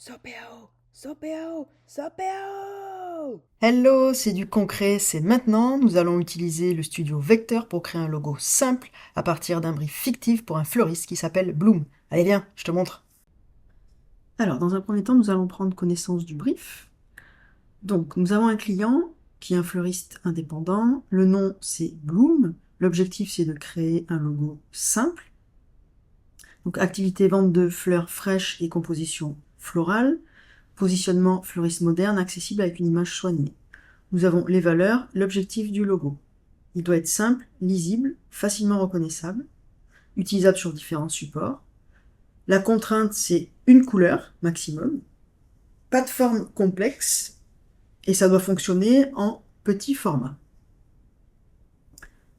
Sopéo, Sopéo, Sopéo. Hello, c'est du concret, c'est maintenant. Nous allons utiliser le studio Vector pour créer un logo simple à partir d'un brief fictif pour un fleuriste qui s'appelle Bloom. Allez viens, je te montre. Alors, dans un premier temps, nous allons prendre connaissance du brief. Donc, nous avons un client qui est un fleuriste indépendant. Le nom, c'est Bloom. L'objectif, c'est de créer un logo simple. Donc, activité vente de fleurs fraîches et composition florale. Positionnement fleuriste moderne, accessible avec une image soignée. Nous avons les valeurs, l'objectif du logo. Il doit être simple, lisible, facilement reconnaissable, utilisable sur différents supports. La contrainte, c'est une couleur maximum, pas de forme complexe, et ça doit fonctionner en petit format.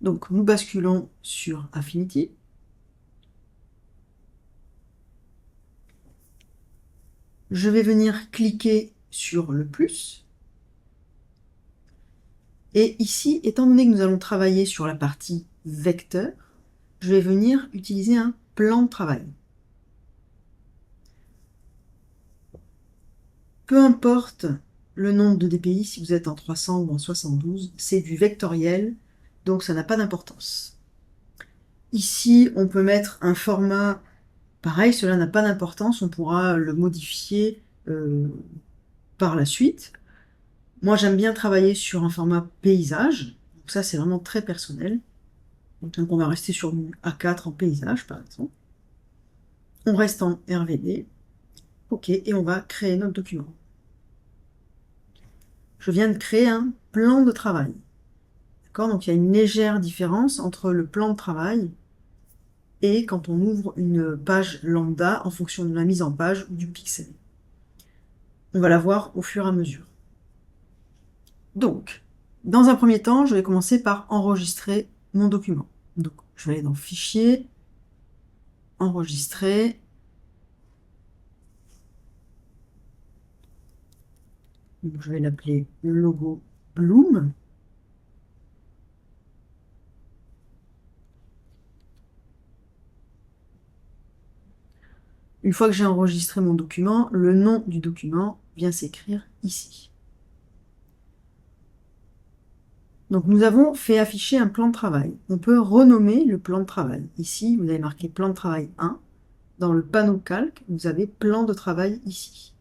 Donc nous basculons sur Affinity. Je vais venir cliquer sur le plus. Et ici, étant donné que nous allons travailler sur la partie vecteur, je vais venir utiliser un plan de travail. Peu importe le nombre de DPI, si vous êtes en 300 ou en 72, c'est du vectoriel, donc ça n'a pas d'importance. Ici, on peut mettre un format, pareil, cela n'a pas d'importance, on pourra le modifier par la suite. Moi, j'aime bien travailler sur un format paysage, donc ça c'est vraiment très personnel. Donc on va rester sur du A4 en paysage, par exemple. On reste en RVD, ok, et on va créer notre document. Je viens de créer un plan de travail. D'accord ? Donc il y a une légère différence entre le plan de travail et quand on ouvre une page lambda en fonction de la mise en page ou du pixel. On va la voir au fur et à mesure. Donc, dans un premier temps, je vais commencer par enregistrer mon document. Donc, je vais aller dans Fichier, Enregistrer. Donc, je vais l'appeler logo Bloom. Une fois que j'ai enregistré mon document, le nom du document vient s'écrire ici. Donc nous avons fait afficher un plan de travail. On peut renommer le plan de travail. Ici, vous avez marqué plan de travail 1. Dans le panneau calque, vous avez plan de travail ici.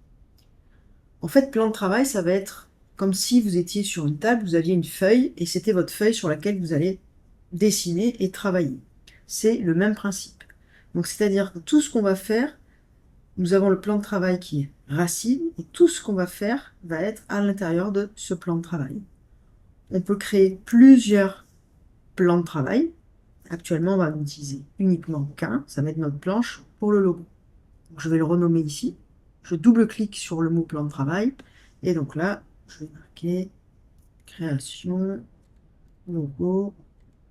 En fait, plan de travail, ça va être comme si vous étiez sur une table, vous aviez une feuille, et c'était votre feuille sur laquelle vous allez dessiner et travailler. C'est le même principe. Donc c'est-à-dire que tout ce qu'on va faire, nous avons le plan de travail qui est racine, et tout ce qu'on va faire va être à l'intérieur de ce plan de travail. On peut créer plusieurs plans de travail. Actuellement, on va en utiliser uniquement qu'un, ça va être notre planche pour le logo. Donc, je vais le renommer ici. Je double-clique sur le mot plan de travail, et donc là, je vais marquer création, logo,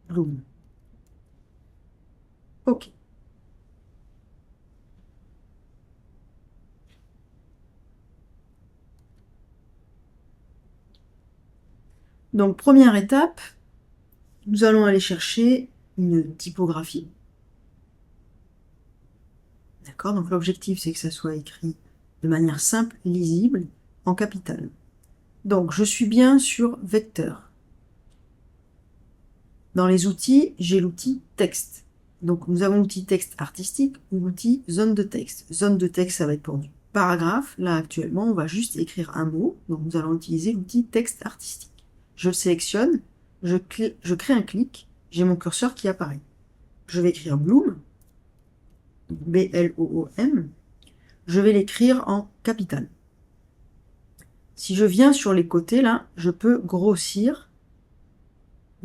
Bloom. OK. Donc, première étape, nous allons aller chercher une typographie. D'accord? Donc, l'objectif, c'est que ça soit écrit de manière simple, lisible, en capital. Donc, je suis bien sur Vecteur. Dans les outils, j'ai l'outil texte. Donc, nous avons l'outil texte artistique ou l'outil zone de texte. Zone de texte, ça va être pour du paragraphe. Là, actuellement, on va juste écrire un mot. Donc, nous allons utiliser l'outil texte artistique. Je le sélectionne, je crée un clic, j'ai mon curseur qui apparaît. Je vais écrire Bloom, B-L-O-O-M. Je vais l'écrire en capital. Si je viens sur les côtés, là, je peux grossir.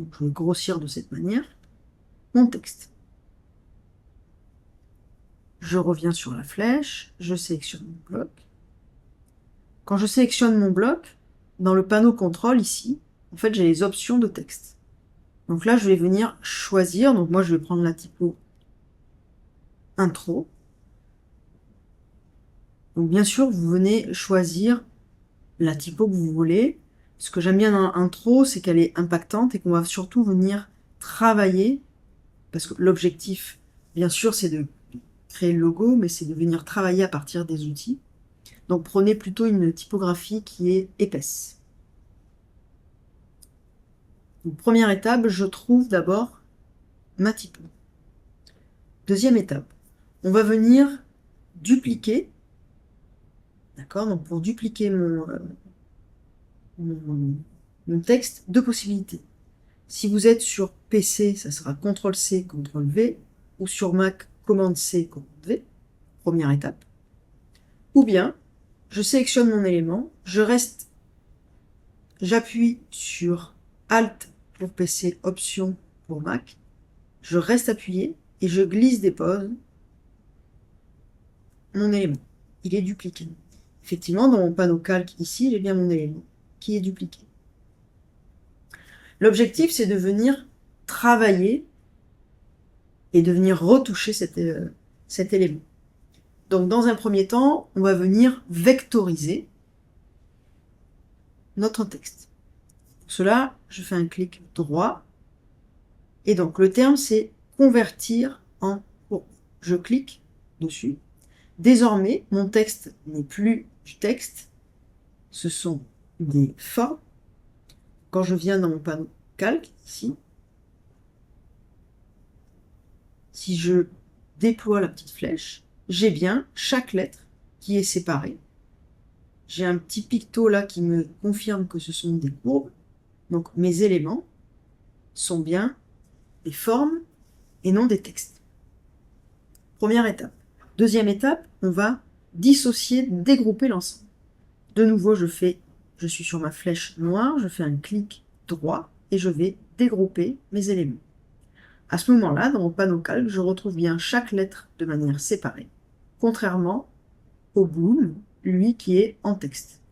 Donc, je vais grossir de cette manière mon texte. Je reviens sur la flèche, je sélectionne mon bloc. Quand je sélectionne mon bloc, dans le panneau contrôle ici, en fait, j'ai les options de texte. Donc là, je vais venir choisir. Donc moi, je vais prendre la typo intro. Donc bien sûr, vous venez choisir la typo que vous voulez. Ce que j'aime bien dans l'intro, c'est qu'elle est impactante et qu'on va surtout venir travailler, parce que l'objectif, bien sûr, c'est de créer le logo, mais c'est de venir travailler à partir des outils. Donc prenez plutôt une typographie qui est épaisse. Donc, première étape, je trouve d'abord ma typo. Deuxième étape, on va venir dupliquer. D'accord? Donc pour dupliquer mon texte, deux possibilités. Si vous êtes sur PC, ça sera CTRL-C, CTRL-V, ou sur Mac, Commande-C, Commande-V, première étape. Ou bien, je sélectionne mon élément, j'appuie sur Alt pour PC, Option pour Mac, je reste appuyé et je glisse dépose mon élément. Il est dupliqué. Effectivement, dans mon panneau calque ici, j'ai bien mon élément qui est dupliqué. L'objectif, c'est de venir travailler et de venir retoucher cet élément. Donc, dans un premier temps, on va venir vectoriser notre texte. Pour cela, je fais un clic droit. Et donc, le terme, c'est convertir en courbe. Je clique dessus. Désormais, mon texte n'est plus du texte. Ce sont des formes. Quand je viens dans mon panneau calque, ici, si je déploie la petite flèche, j'ai bien chaque lettre qui est séparée. J'ai un petit picto là qui me confirme que ce sont des courbes. Donc mes éléments sont bien des formes et non des textes. Première étape. Deuxième étape, on va dissocier, dégrouper l'ensemble. De nouveau, je suis sur ma flèche noire, je fais un clic droit et je vais dégrouper mes éléments. À ce moment-là, dans mon panneau calque, je retrouve bien chaque lettre de manière séparée, contrairement au Bloom, lui qui est en texte.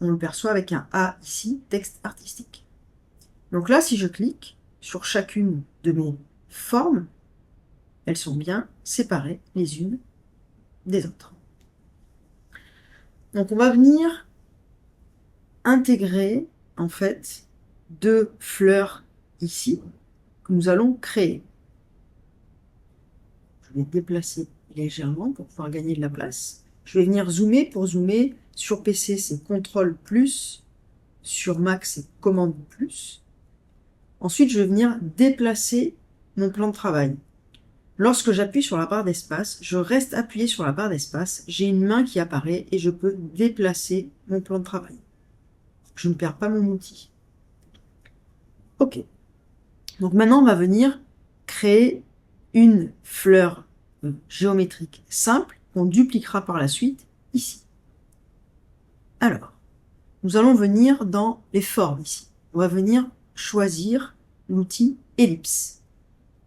On le perçoit avec un A ici, texte artistique. Donc là, si je clique sur chacune de mes formes, elles sont bien séparées les unes des autres. Donc on va venir intégrer en fait deux fleurs ici que nous allons créer. Je vais déplacer légèrement pour pouvoir gagner de la place. Je vais venir zoomer. Pour zoomer, sur PC c'est CTRL+, sur Mac c'est Commande+. Ensuite, je vais venir déplacer mon plan de travail. Lorsque j'appuie sur la barre d'espace, je reste appuyé sur la barre d'espace, j'ai une main qui apparaît et je peux déplacer mon plan de travail. Je ne perds pas mon outil. Ok. Donc maintenant, on va venir créer une fleur géométrique simple qu'on dupliquera par la suite ici. Alors, nous allons venir dans les formes ici. On va venir choisir l'outil ellipse.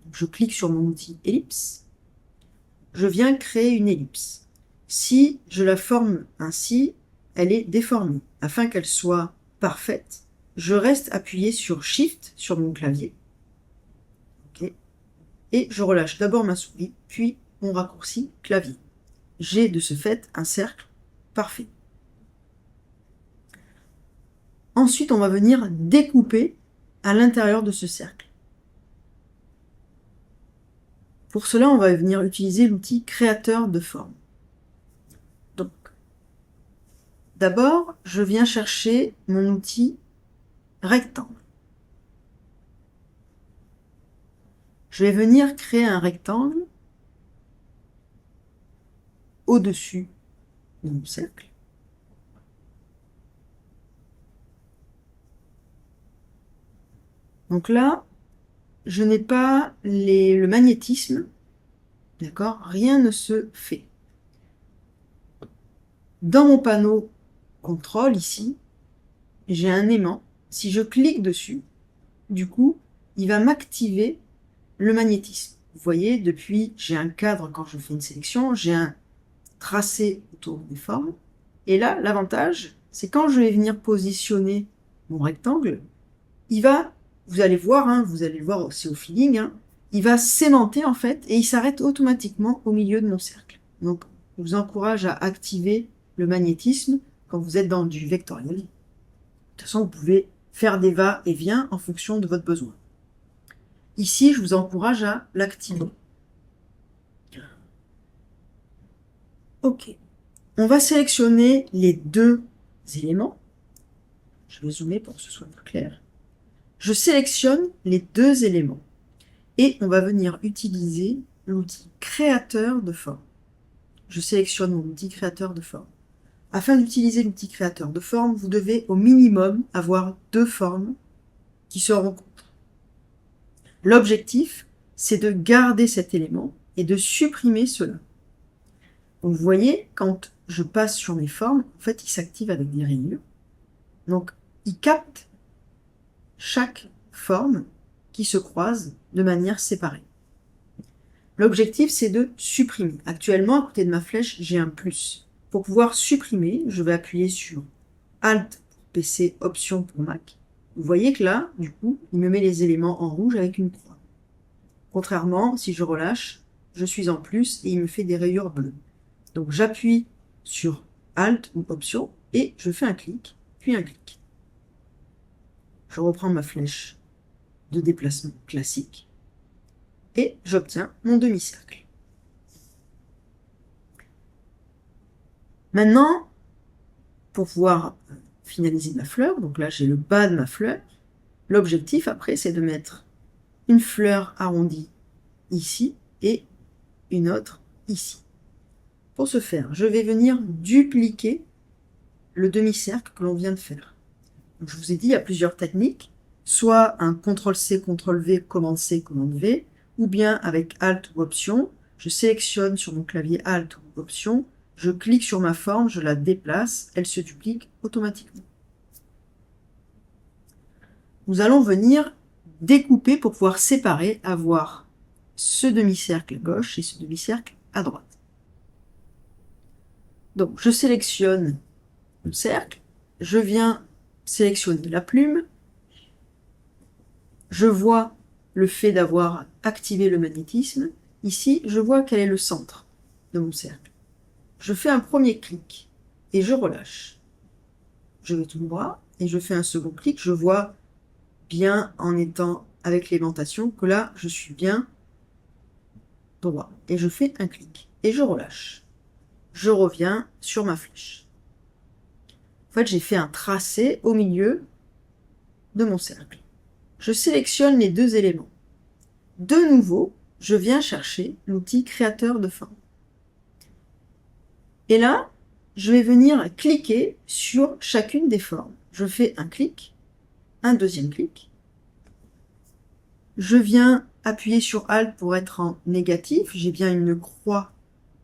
Donc, je clique sur mon outil ellipse. Je viens créer une ellipse. Si je la forme ainsi, elle est déformée. Afin qu'elle soit parfaite, je reste appuyé sur Shift sur mon clavier. Okay. Et je relâche d'abord ma souris, puis mon raccourci clavier. J'ai de ce fait un cercle parfait. Ensuite, on va venir découper à l'intérieur de ce cercle. Pour cela, on va venir utiliser l'outil créateur de forme. Donc, d'abord, je viens chercher mon outil rectangle. Je vais venir créer un rectangle au-dessus de mon cercle. Donc là, je n'ai pas le magnétisme, d'accord? Rien ne se fait. Dans mon panneau contrôle ici, j'ai un aimant. Si je clique dessus, du coup, il va m'activer le magnétisme. Vous voyez, depuis, j'ai un cadre quand je fais une sélection, j'ai un tracé autour des formes. Et là, l'avantage, c'est quand je vais venir positionner mon rectangle, vous allez le voir aussi au feeling, il va s'aimanter en fait et il s'arrête automatiquement au milieu de mon cercle. Donc, je vous encourage à activer le magnétisme quand vous êtes dans du vectoriel. De toute façon, vous pouvez faire des va-et-vient en fonction de votre besoin. Ici, je vous encourage à l'activer. Ok. On va sélectionner les deux éléments. Je vais zoomer pour que ce soit plus clair. Je sélectionne les deux éléments et on va venir utiliser l'outil créateur de forme. Je sélectionne mon outil créateur de forme. Afin d'utiliser l'outil créateur de forme, vous devez au minimum avoir deux formes qui se rencontrent. L'objectif, c'est de garder cet élément et de supprimer cela. Donc vous voyez, quand je passe sur mes formes, en fait, il s'active avec des rayures. Donc, il capte chaque forme qui se croise de manière séparée. L'objectif, c'est de supprimer. Actuellement, à côté de ma flèche, j'ai un plus. Pour pouvoir supprimer, je vais appuyer sur Alt pour PC, Option pour Mac. Vous voyez que là, du coup, il me met les éléments en rouge avec une croix. Contrairement, si je relâche, je suis en plus et il me fait des rayures bleues. Donc j'appuie sur Alt ou Option et je fais un clic, puis un clic. Je reprends ma flèche de déplacement classique et j'obtiens mon demi-cercle. Maintenant, pour pouvoir finaliser ma fleur, donc là j'ai le bas de ma fleur, l'objectif après c'est de mettre une fleur arrondie ici et une autre ici. Pour ce faire, je vais venir dupliquer le demi-cercle que l'on vient de faire. Donc, je vous ai dit, il y a plusieurs techniques, soit un CTRL-C, CTRL-V, Commande-C, Commande-V, ou bien avec Alt ou Option, je sélectionne sur mon clavier Alt ou Option, je clique sur ma forme, je la déplace, elle se duplique automatiquement. Nous allons venir découper pour pouvoir séparer, avoir ce demi-cercle à gauche et ce demi-cercle à droite. Donc, je sélectionne le cercle, je viens sélectionner la plume, je vois le fait d'avoir activé le magnétisme. Ici, je vois quel est le centre de mon cercle. Je fais un premier clic et je relâche. Je vais tout droit et je fais un second clic. Je vois bien en étant avec l'aimantation que là, je suis bien droit. Et je fais un clic et je relâche. Je reviens sur ma flèche. En fait, j'ai fait un tracé au milieu de mon cercle. Je sélectionne les deux éléments. De nouveau, je viens chercher l'outil créateur de forme. Et là, je vais venir cliquer sur chacune des formes. Je fais un clic, un deuxième clic. Je viens appuyer sur Alt pour être en négatif. J'ai bien une croix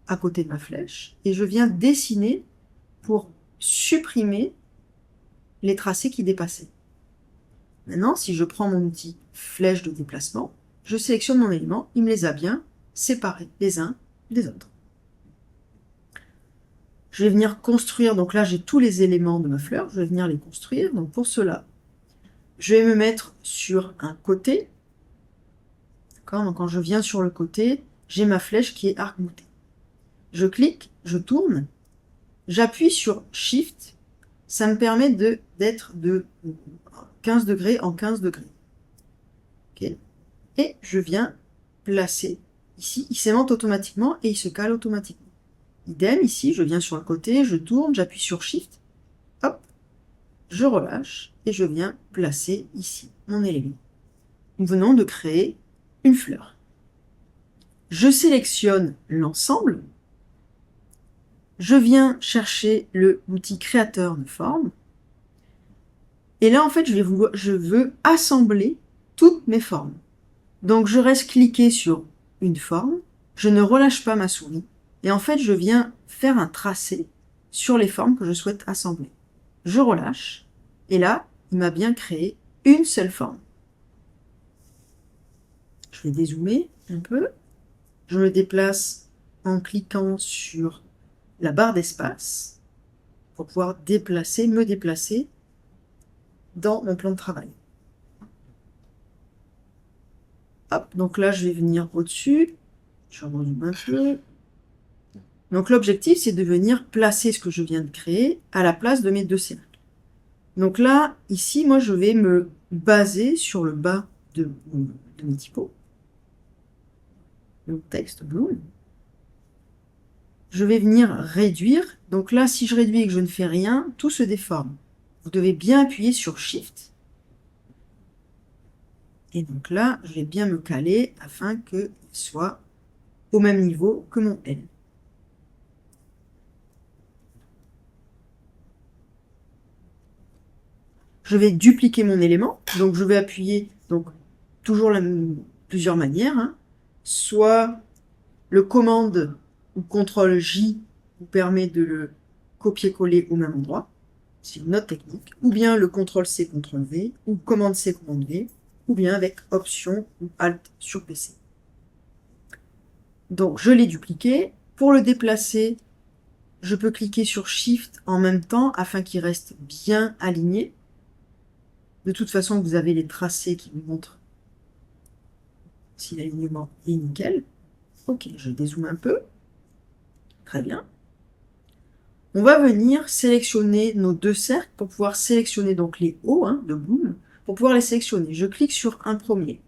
à côté de ma flèche. Et je viens dessiner pour supprimer les tracés qui dépassaient. Maintenant, si je prends mon outil flèche de déplacement, je sélectionne mon élément, il me les a bien séparés les uns des autres. Je vais venir construire, donc là j'ai tous les éléments de ma fleur, je vais venir les construire. Donc pour cela, je vais me mettre sur un côté. D'accord ? Donc quand je viens sur le côté, j'ai ma flèche qui est arc-boutée. Je clique, je tourne, j'appuie sur Shift, ça me permet d'être de 15 degrés en 15 degrés. Okay. Et je viens placer ici, il s'aimante automatiquement et il se cale automatiquement. Idem, ici, je viens sur le côté, je tourne, j'appuie sur Shift, hop, je relâche et je viens placer ici mon élément. Nous venons de créer une fleur. Je sélectionne l'ensemble, je viens chercher l'outil créateur de forme, et là, en fait, je veux assembler toutes mes formes. Donc, je reste cliqué sur une forme, je ne relâche pas ma souris, et en fait, je viens faire un tracé sur les formes que je souhaite assembler. Je relâche, et là, il m'a bien créé une seule forme. Je vais dézoomer un peu. Je me déplace en cliquant sur la barre d'espace pour pouvoir me déplacer dans mon plan de travail. Hop, donc là, je vais venir au-dessus. Je remonte un peu. Donc l'objectif, c'est de venir placer ce que je viens de créer à la place de mes deux cercles. Donc là, ici, moi, je vais me baser sur le bas de mon typo. Le texte Bloom. je vais venir réduire. Donc là, si je réduis et que je ne fais rien, tout se déforme. Vous devez bien appuyer sur Shift. Et donc là, je vais bien me caler afin qu'il soit au même niveau que mon L. Je vais dupliquer mon élément. Donc je vais appuyer, donc toujours plusieurs manières, hein. Soit le commande ou CTRL J vous permet de le copier-coller au même endroit. C'est une autre technique. Ou bien le CTRL C, CTRL V, ou commande C, commande V, ou bien avec Option ou Alt sur PC. Donc je l'ai dupliqué. Pour le déplacer, je peux cliquer sur Shift en même temps afin qu'il reste bien aligné. De toute façon, vous avez les tracés qui vous montrent si l'alignement est nickel. Ok, je dézoome un peu. Très bien. On va venir sélectionner nos deux cercles pour pouvoir sélectionner donc les hauts de Bloom, pour pouvoir les sélectionner. Je clique sur un premier.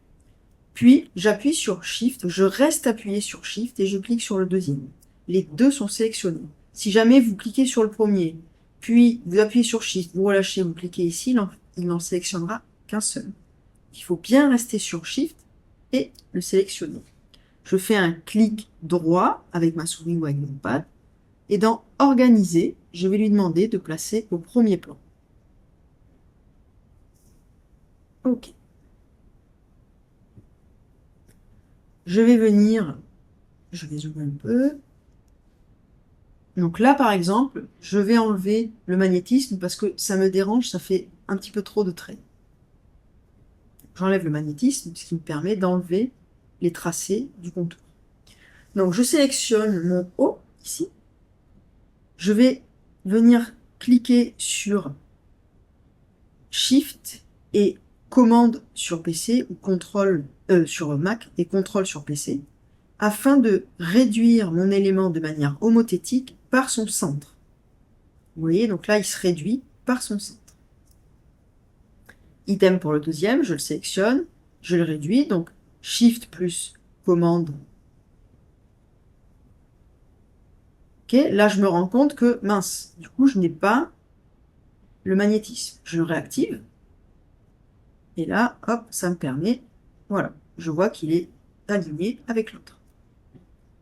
Puis, j'appuie sur Shift, je reste appuyé sur Shift et je clique sur le deuxième. Les deux sont sélectionnés. Si jamais vous cliquez sur le premier, puis vous appuyez sur Shift, vous relâchez, vous cliquez ici, il n'en sélectionnera qu'un seul. Il faut bien rester sur Shift et le sélectionner. Je fais un clic droit avec ma souris ou avec mon pad. Et dans Organiser, je vais lui demander de placer au premier plan. OK. Je vais venir, je vais zoomer un peu. Donc là, par exemple, je vais enlever le magnétisme parce que ça me dérange, ça fait un petit peu trop de traits. J'enlève le magnétisme, ce qui me permet d'enlever les tracés du contour. Donc je sélectionne mon haut, ici. Je vais venir cliquer sur Shift et commande sur PC ou contrôle sur Mac et contrôle sur PC afin de réduire mon élément de manière homothétique par son centre. Vous voyez, donc là, il se réduit par son centre. Idem pour le deuxième, je le sélectionne, je le réduis, donc Shift plus commande. Ok, là, je me rends compte que, mince, du coup, je n'ai pas le magnétisme. Je le réactive. Et là, hop, ça me permet, voilà, je vois qu'il est aligné avec l'autre.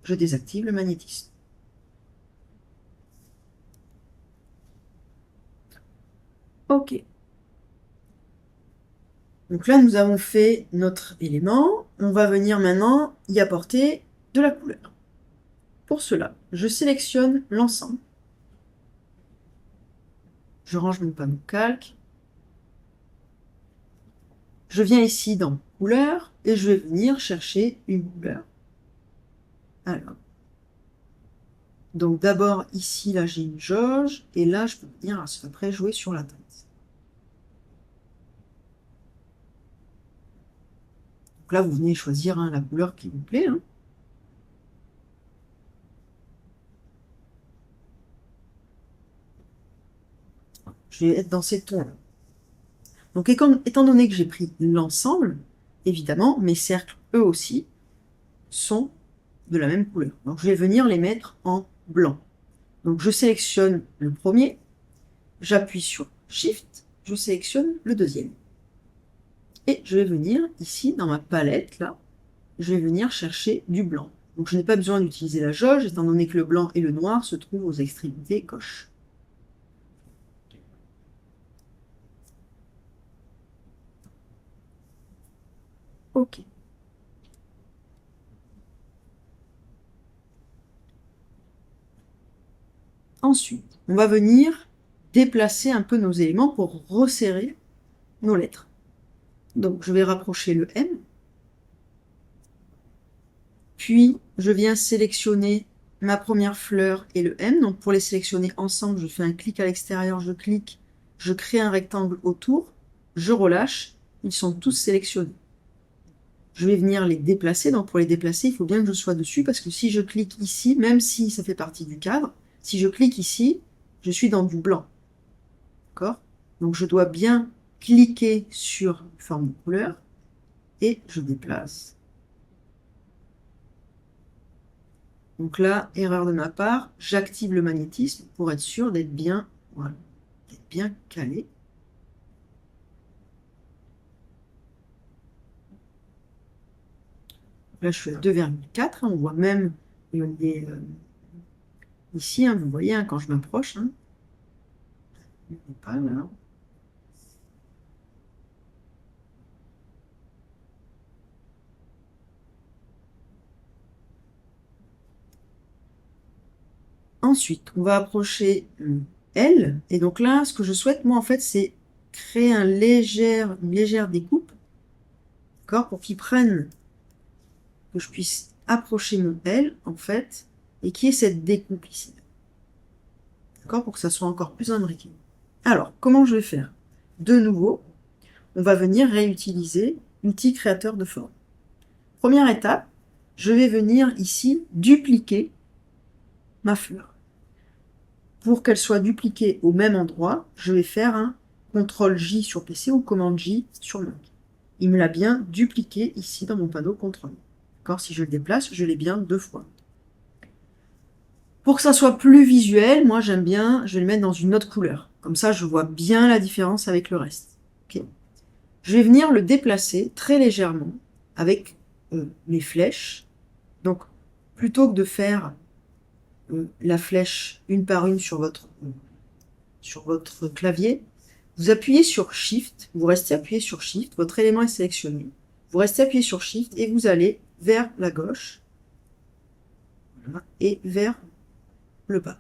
Je désactive le magnétisme. OK. Donc là, nous avons fait notre élément. On va venir maintenant y apporter de la couleur. Pour cela, je sélectionne l'ensemble. Je range mon panneau calque. Je viens ici dans couleur et je vais venir chercher une couleur. Alors, donc d'abord ici, là j'ai une jauge et là je peux venir après jouer sur la teinte. Donc là vous venez choisir la couleur qui vous plaît. Je vais être dans ces tons-là. Donc étant donné que j'ai pris l'ensemble, évidemment mes cercles eux aussi sont de la même couleur. Donc je vais venir les mettre en blanc. Donc je sélectionne le premier, j'appuie sur Shift, je sélectionne le deuxième. Et je vais venir ici dans ma palette, là, je vais venir chercher du blanc. Donc je n'ai pas besoin d'utiliser la jauge, étant donné que le blanc et le noir se trouvent aux extrémités gauche. OK. Ensuite, on va venir déplacer un peu nos éléments pour resserrer nos lettres. Donc je vais rapprocher le M. Puis je viens sélectionner ma première fleur et le M. Donc pour les sélectionner ensemble, je fais un clic à l'extérieur, je clique, je crée un rectangle autour, je relâche, ils sont tous sélectionnés. Je vais venir les déplacer. Donc pour les déplacer, il faut bien que je sois dessus parce que si je clique ici, même si ça fait partie du cadre, si je clique ici, je suis dans du blanc. D'accord? Donc je dois bien cliquer sur forme de couleur et je déplace. Donc là, erreur de ma part, j'active le magnétisme pour être sûr d'être bien, voilà, d'être bien calé. Là, je suis à 2,4. On voit même ici, hein, vous voyez, hein, quand je m'approche. Hein, pas là. Ensuite, on va approcher L. Et donc là, ce que je souhaite, moi, en fait, c'est créer une légère découpe, d'accord, pour qu'il prenne, que je puisse approcher mon L, en fait, et qu'il y ait cette découpe ici. D'accord, pour que ça soit encore plus imbriqué. Alors, comment je vais faire? De nouveau, on va venir réutiliser l'outil créateur de forme. Première étape, je vais venir ici dupliquer ma fleur. Pour qu'elle soit dupliquée au même endroit, je vais faire un CTRL-J sur PC ou commande-J sur Mac. Il me l'a bien dupliqué ici dans mon panneau contrôle. D'accord, si je le déplace, je l'ai bien 2 fois. Pour que ça soit plus visuel, moi j'aime bien, je vais le mettre dans une autre couleur. Comme ça, je vois bien la différence avec le reste. Okay. Je vais venir le déplacer très légèrement avec mes flèches. Donc, plutôt que de faire la flèche une par une sur votre clavier, vous appuyez sur Shift, vous restez appuyé sur Shift, votre élément est sélectionné. Vous restez appuyé sur Shift et vous allez vers la gauche voilà, et vers le bas.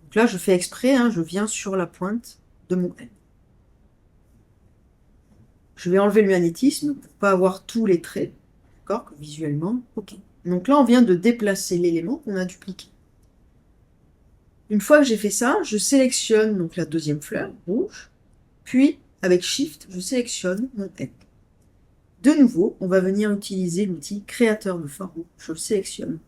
Donc là, je fais exprès, hein, je viens sur la pointe de mon L. Je vais enlever le magnétisme pour ne pas avoir tous les traits, d'accord, visuellement, ok. Donc là, on vient de déplacer l'élément qu'on a dupliqué. Une fois que j'ai fait ça, je sélectionne donc la deuxième fleur, rouge, puis avec Shift, je sélectionne mon L. De nouveau, on va venir utiliser l'outil créateur de forme. Je le sélectionne.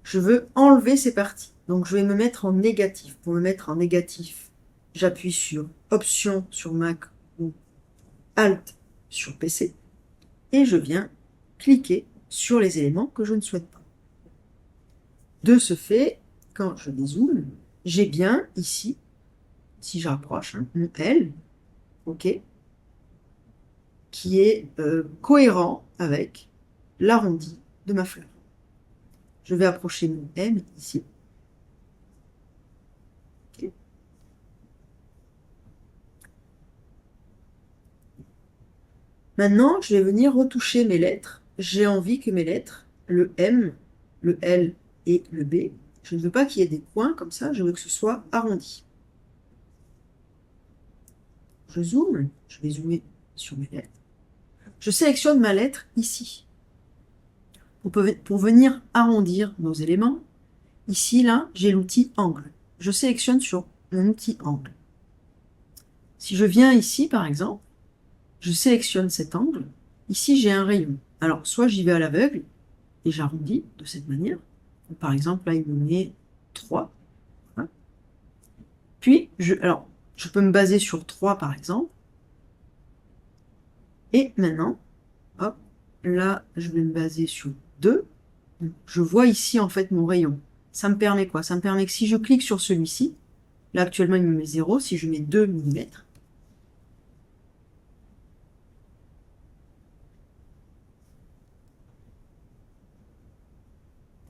Je veux enlever ces parties. Donc je vais me mettre en négatif. Pour me mettre en négatif, j'appuie sur Option sur Mac ou Alt sur PC. Et je viens cliquer sur les éléments que je ne souhaite pas. De ce fait, quand je dézoome, j'ai bien ici, si je rapproche, hein, mon L, ok, qui est cohérent avec l'arrondi de ma fleur. Je vais approcher mon M ici. Okay. Maintenant, je vais venir retoucher mes lettres. J'ai envie que mes lettres, le M, le L et le B, je ne veux pas qu'il y ait des points comme ça, je veux que ce soit arrondi. Je zoome, je vais zoomer sur mes lettres. Je sélectionne ma lettre ici. Pour venir arrondir nos éléments, ici, là, j'ai l'outil angle. Je sélectionne sur mon outil angle. Si je viens ici, par exemple, je sélectionne cet angle. Ici, j'ai un rayon. Alors, soit j'y vais à l'aveugle et j'arrondis de cette manière. Par exemple, là, il me met 3. Voilà. Puis, je peux me baser sur 3, par exemple. Et maintenant, hop, là, je vais me baser sur 2. Je vois ici, en fait, mon rayon. Ça me permet quoi? Ça me permet que si je clique sur celui-ci, là, actuellement, il me met 0. Si je mets 2 mm,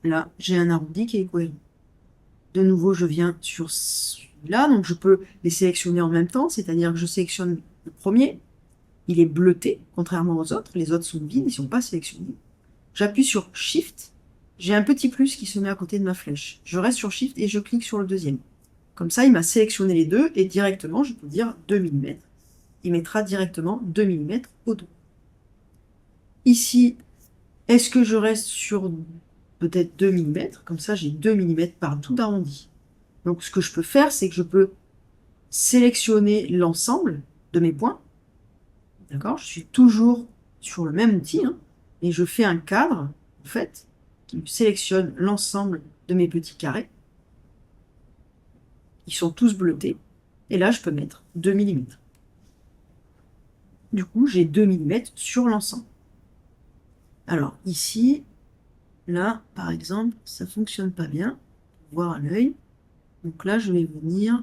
là, j'ai un arrondi qui est cohérent. De nouveau, je viens sur celui-là, donc je peux les sélectionner en même temps, c'est-à-dire que je sélectionne le premier, il est bleuté, contrairement aux autres, les autres sont vides, ils ne sont pas sélectionnés. J'appuie sur Shift, j'ai un petit plus qui se met à côté de ma flèche. Je reste sur Shift et je clique sur le deuxième. Comme ça, il m'a sélectionné les deux, et directement, je peux dire 2 mm. Il mettra directement 2 mm au dos. Ici, est-ce que je reste sur peut-être 2 mm? Comme ça, j'ai 2 mm partout arrondi. Donc, ce que je peux faire, c'est que je peux sélectionner l'ensemble de mes points. D'accord? Je suis toujours sur le même outil, hein, et je fais un cadre, en fait, qui sélectionne l'ensemble de mes petits carrés. Ils sont tous bleutés. Et là, je peux mettre 2 mm. Du coup, j'ai 2 mm sur l'ensemble. Alors ici, là, par exemple, ça fonctionne pas bien. Voir à l'œil. Donc là, je vais venir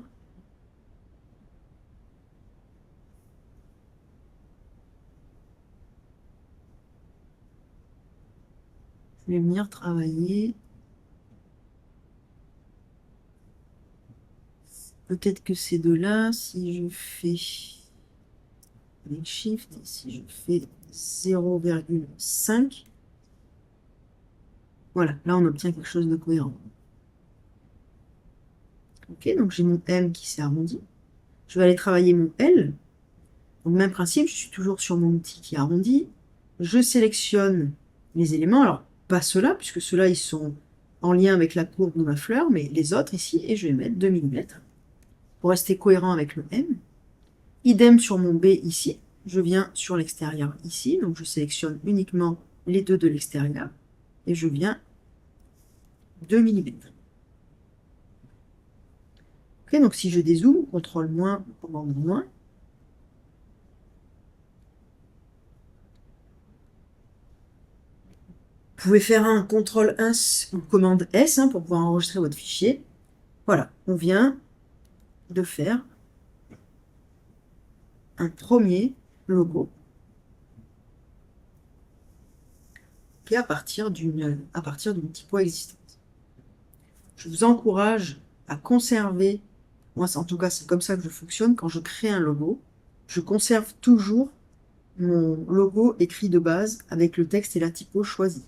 travailler. Peut-être que ces deux-là, si je fais avec Shift, et si je fais 0,5, voilà, là on obtient quelque chose de cohérent. Ok, donc j'ai mon M qui s'est arrondi. Je vais aller travailler mon L. Donc même principe, je suis toujours sur mon outil qui est arrondi. Je sélectionne les éléments, alors pas ceux-là, puisque ceux-là ils sont en lien avec la courbe de ma fleur, mais les autres ici, et je vais mettre 2 mm pour rester cohérent avec le M. Idem sur mon B ici, je viens sur l'extérieur ici, donc je sélectionne uniquement les deux de l'extérieur, et je viens 2 mm. Ok, donc si je dézoome, CTRL moins, commande moins, vous pouvez faire un CTRL 1 ou commande S pour pouvoir enregistrer votre fichier. Voilà, on vient de faire un premier logo qui est à partir d'une typo existante. Je vous encourage à conserver, moi en tout cas c'est comme ça que je fonctionne, quand je crée un logo, je conserve toujours mon logo écrit de base avec le texte et la typo choisis.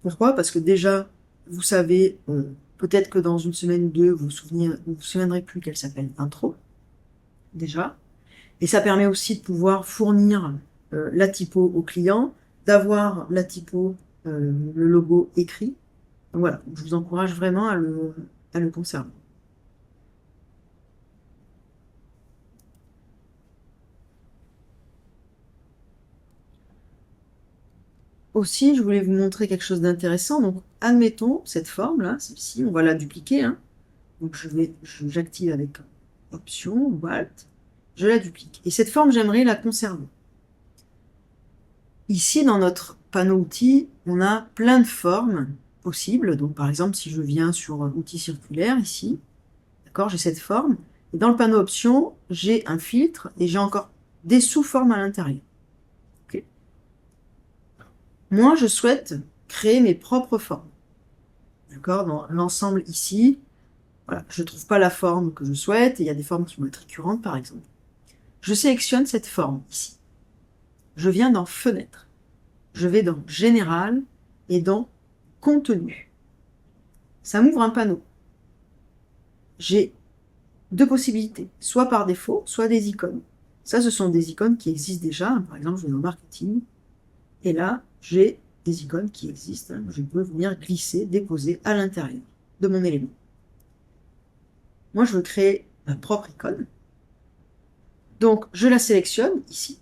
Pourquoi? Parce que déjà, vous savez, peut-être que dans une semaine ou deux, vous vous souviendrez plus qu'elle s'appelle intro, déjà. Et ça permet aussi de pouvoir fournir la typo au client, d'avoir la typo, le logo écrit. Donc voilà, je vous encourage vraiment à le conserver. Aussi, je voulais vous montrer quelque chose d'intéressant. Donc, admettons, cette forme-là, celle-ci, on va la dupliquer. Hein. Donc, j'active avec Option, Alt, je la duplique. Et cette forme, j'aimerais la conserver. Ici, dans notre panneau outils, on a plein de formes possibles. Donc, par exemple, si je viens sur outils circulaires, ici, d'accord, j'ai cette forme. Et dans le panneau options, j'ai un filtre et j'ai encore des sous-formes à l'intérieur. Okay. Moi, je souhaite créer mes propres formes. D'accord, dans l'ensemble ici, voilà, je ne trouve pas la forme que je souhaite, et il y a des formes qui vont être récurrentes, par exemple. Je sélectionne cette forme ici. Je viens dans Fenêtre. Je vais dans Général et dans Contenu. Ça m'ouvre un panneau. J'ai deux possibilités, soit par défaut, soit des icônes. Ça, ce sont des icônes qui existent déjà. Par exemple, je vais dans Marketing, et là, j'ai des icônes qui existent. Je peux venir glisser, déposer à l'intérieur de mon élément. Moi, je veux créer ma propre icône. Donc, je la sélectionne ici.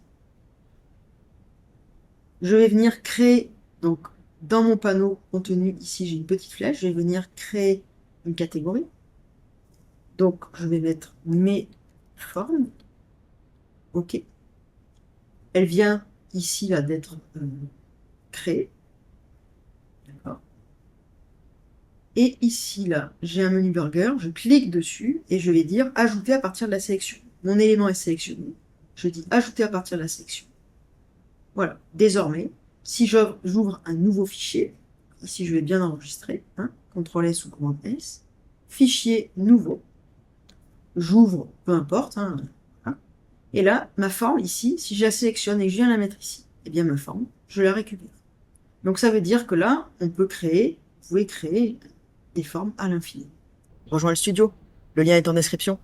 Je vais venir créer, donc, dans mon panneau contenu, ici, j'ai une petite flèche. Je vais venir créer une catégorie. Donc, je vais mettre mes formes. OK. Elle vient ici, là, d'être créée. D'accord. Et ici, là, j'ai un menu burger. Je clique dessus et je vais dire ajouter à partir de la sélection. Mon élément est sélectionné. Je dis ajouter à partir de la sélection. Voilà. Désormais, si j'ouvre un nouveau fichier, ici je vais bien enregistrer, hein, CTRL S ou commande S, fichier nouveau, j'ouvre, peu importe, hein, et là, ma forme ici, si je la sélectionne et que je viens la mettre ici, eh bien ma forme, je la récupère. Donc ça veut dire que là, vous pouvez créer des formes à l'infini. Rejoins le studio. Le lien est en description.